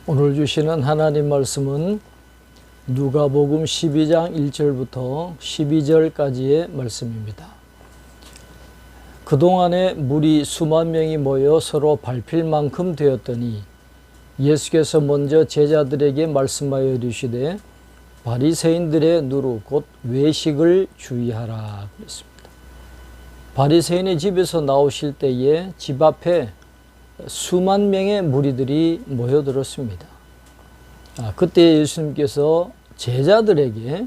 오늘 주시는 하나님 말씀은 누가복음 12장 1절부터 12절까지의 말씀입니다. 그동안에 무리 수만 명이 모여 서로 밟힐 만큼 되었더니 예수께서 먼저 제자들에게 말씀하여 이르시되 바리새인들의 누루 곧 외식을 주의하라 그랬습니다. 바리새인의 집에서 나오실 때에 집 앞에 수만 명의 무리들이 모여들었습니다. 그때 예수님께서 제자들에게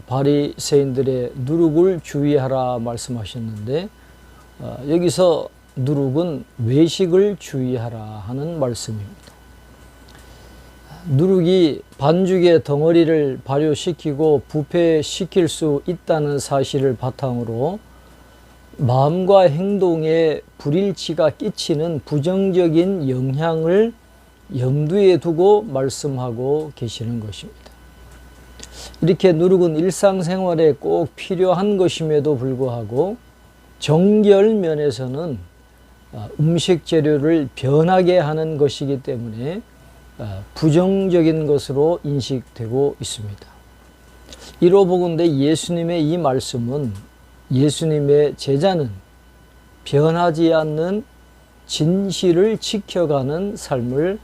바리새인들의 누룩을 주의하라 말씀하셨는데 여기서 누룩은 외식을 주의하라 하는 말씀입니다. 누룩이 반죽의 덩어리를 발효시키고 부패시킬 수 있다는 사실을 바탕으로 마음과 행동에 불일치가 끼치는 부정적인 영향을 염두에 두고 말씀하고 계시는 것입니다. 이렇게 누룩은 일상생활에 꼭 필요한 것임에도 불구하고 정결 면에서는 음식 재료를 변하게 하는 것이기 때문에 부정적인 것으로 인식되고 있습니다. 이로 보건대 예수님의 이 말씀은 예수님의 제자는 변하지 않는 진실을 지켜가는 삶을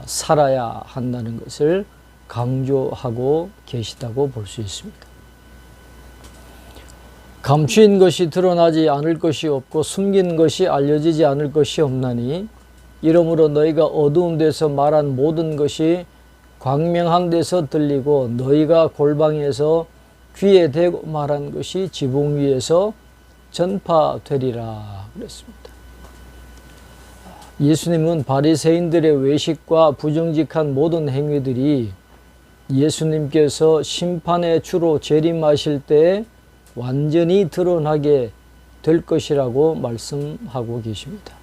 살아야 한다는 것을 강조하고 계시다고 볼 수 있습니다. 감추인 것이 드러나지 않을 것이 없고 숨긴 것이 알려지지 않을 것이 없나니 이러므로 너희가 어두운 데서 말한 모든 것이 광명한 데서 들리고 너희가 골방에서 귀에 대고 말한 것이 지붕 위에서 전파되리라 그랬습니다. 예수님은 바리새인들의 외식과 부정직한 모든 행위들이 예수님께서 심판의 주로 재림하실 때 완전히 드러나게 될 것이라고 말씀하고 계십니다.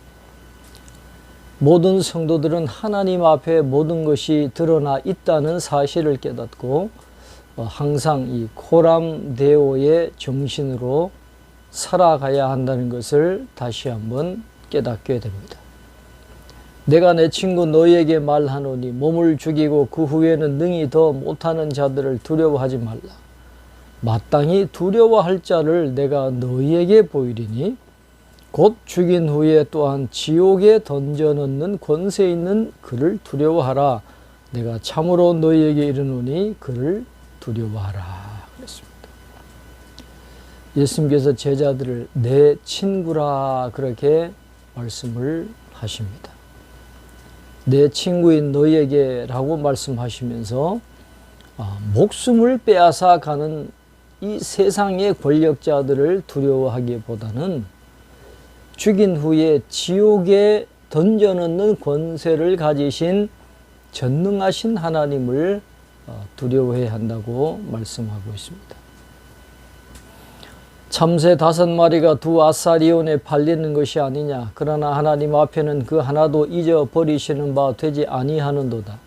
모든 성도들은 하나님 앞에 모든 것이 드러나 있다는 사실을 깨닫고 항상 이 코람데오의 정신으로 살아가야 한다는 것을 다시 한번 깨닫게 됩니다. 내가 내 친구 너희에게 말하노니 몸을 죽이고 그 후에는 능히 더 못하는 자들을 두려워하지 말라. 마땅히 두려워할 자를 내가 너희에게 보이리니 곧 죽인 후에 또한 지옥에 던져넣는 권세 있는 그를 두려워하라. 내가 참으로 너희에게 이르노니 그를 두려워하라 그랬습니다. 예수님께서 제자들을 내 친구라 그렇게 말씀을 하십니다. 내 친구인 너희에게 라고 말씀하시면서 목숨을 빼앗아 가는 이 세상의 권력자들을 두려워하기보다는 죽인 후에 지옥에 던져넣는 권세를 가지신 전능하신 하나님을 두려워해야 한다고 말씀하고 있습니다. 참새 5마리가 두 아사리온에 팔리는 것이 아니냐. 그러나 하나님 앞에는 그 하나도 잊어버리시는 바 되지 아니하는도다.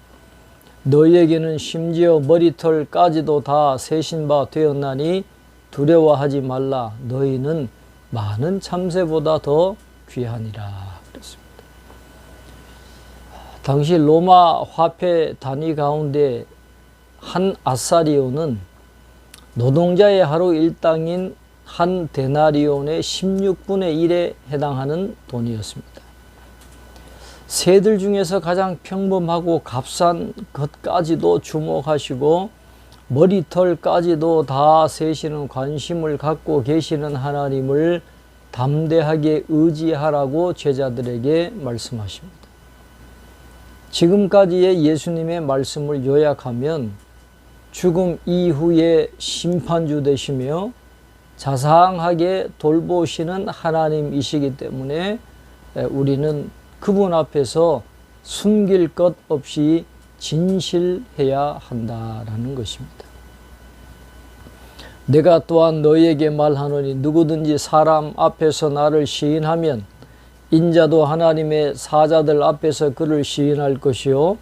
너희에게는 심지어 머리털까지도 다 세신 바 되었나니 두려워하지 말라. 너희는 많은 참새보다 더 귀하니라 그랬습니다. 당시 로마 화폐 단위 가운데 한 아사리온은 노동자의 하루 일당인 한 데나리온의 16분의 1에 해당하는 돈이었습니다. 새들 중에서 가장 평범하고 값싼 것까지도 주목하시고 머리털까지도 다 세시는 관심을 갖고 계시는 하나님을 담대하게 의지하라고 제자들에게 말씀하십니다. 지금까지의 예수님의 말씀을 요약하면 죽음 이후에 심판주 되시며 자상하게 돌보시는 하나님이시기 때문에 우리는 그분 앞에서 숨길 것 없이 진실해야 한다라는 것입니다. 내가 또한 너희에게 말하노니 누구든지 사람 앞에서 나를 시인하면 인자도 하나님의 사자들 앞에서 그를 시인할 것이요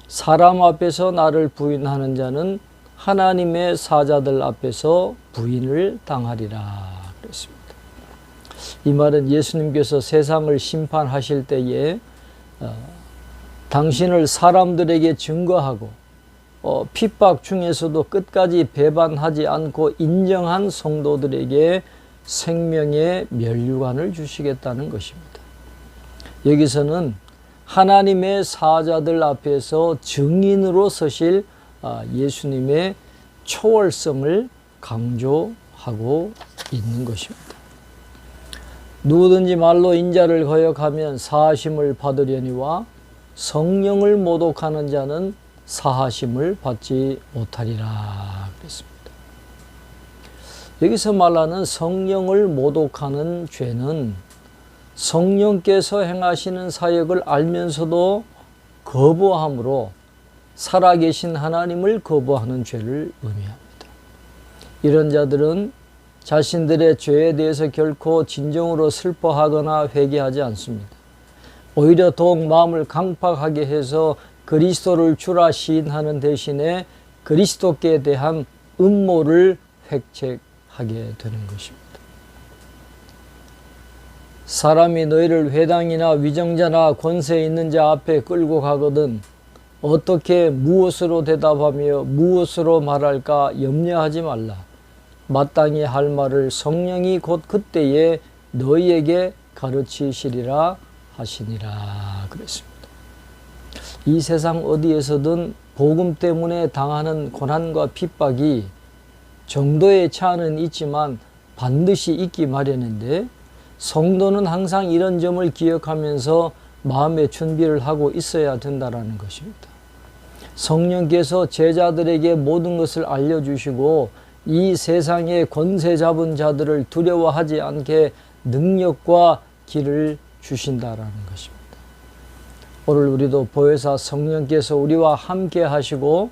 사람 앞에서 나를 부인하는 자는 하나님의 사자들 앞에서 부인을 당하리라 그랬습니다. 이 말은 예수님께서 세상을 심판하실 때에 당신을 사람들에게 증거하고 핍박 중에서도 끝까지 배반하지 않고 인정한 성도들에게 생명의 면류관을 주시겠다는 것입니다. 여기서는 하나님의 사자들 앞에서 증인으로 서실 예수님의 초월성을 강조하고 있는 것입니다. 누구든지 말로 인자를 거역하면 사하심을 받으려니와 성령을 모독하는 자는 사하심을 받지 못하리라 그랬습니다. 여기서 말하는 성령을 모독하는 죄는 성령께서 행하시는 사역을 알면서도 거부함으로 살아계신 하나님을 거부하는 죄를 의미합니다. 이런 자들은 자신들의 죄에 대해서 결코 진정으로 슬퍼하거나 회개하지 않습니다. 오히려 더욱 마음을 강팍하게 해서 그리스도를 주라 시인하는 대신에 그리스도께 대한 음모를 획책하게 되는 것입니다. 사람이 너희를 회당이나 위정자나 권세 있는 자 앞에 끌고 가거든 어떻게 무엇으로 대답하며 무엇으로 말할까 염려하지 말라. 마땅히 할 말을 성령이 곧 그때에 너희에게 가르치시리라 하시니라 그랬습니다. 이 세상 어디에서든 복음 때문에 당하는 고난과 핍박이 정도의 차이는 있지만 반드시 있기 마련인데 성도는 항상 이런 점을 기억하면서 마음의 준비를 하고 있어야 된다는 것입니다. 성령께서 제자들에게 모든 것을 알려주시고 이 세상의 권세 잡은 자들을 두려워하지 않게 능력과 길을 주신다라는 것입니다. 오늘 우리도 보혜사 성령께서 우리와 함께 하시고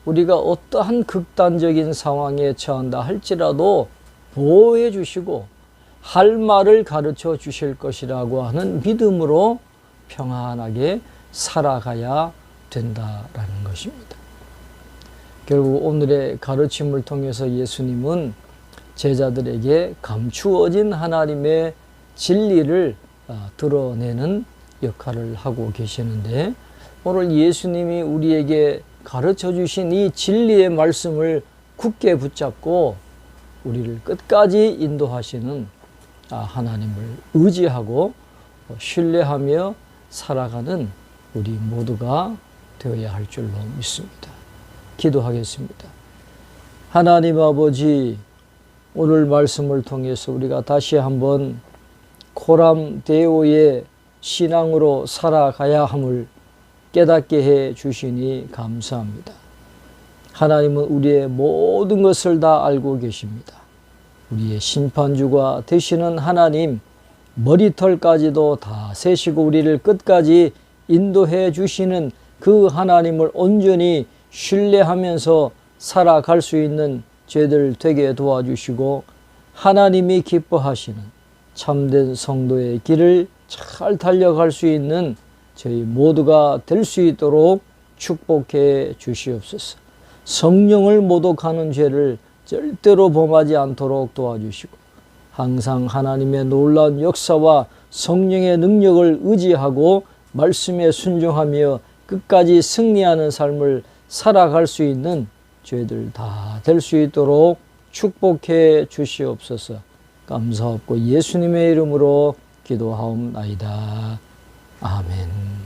우리가 어떠한 극단적인 상황에 처한다 할지라도 보호해 주시고 할 말을 가르쳐 주실 것이라고 하는 믿음으로 평안하게 살아가야 된다라는 것입니다. 결국 오늘의 가르침을 통해서 예수님은 제자들에게 감추어진 하나님의 진리를 드러내는 역할을 하고 계시는데 오늘 예수님이 우리에게 가르쳐 주신 이 진리의 말씀을 굳게 붙잡고 우리를 끝까지 인도하시는 하나님을 의지하고 신뢰하며 살아가는 우리 모두가 되어야 할 줄로 믿습니다. 기도하겠습니다. 하나님 아버지, 오늘 말씀을 통해서 우리가 다시 한번 코람 데오의 신앙으로 살아가야 함을 깨닫게 해 주시니 감사합니다. 하나님은 우리의 모든 것을 다 알고 계십니다. 우리의 심판주가 되시는 하나님, 머리털까지도 다 세시고 우리를 끝까지 인도해 주시는 그 하나님을 온전히 신뢰하면서 살아갈 수 있는 죄들 되게 도와주시고 하나님이 기뻐하시는 참된 성도의 길을 잘 달려갈 수 있는 저희 모두가 될 수 있도록 축복해 주시옵소서. 성령을 모독하는 죄를 절대로 범하지 않도록 도와주시고 항상 하나님의 놀라운 역사와 성령의 능력을 의지하고 말씀에 순종하며 끝까지 승리하는 삶을 살아갈 수 있는 죄들 다 될 수 있도록 축복해 주시옵소서. 감사하고 예수님의 이름으로 기도하옵나이다. 아멘.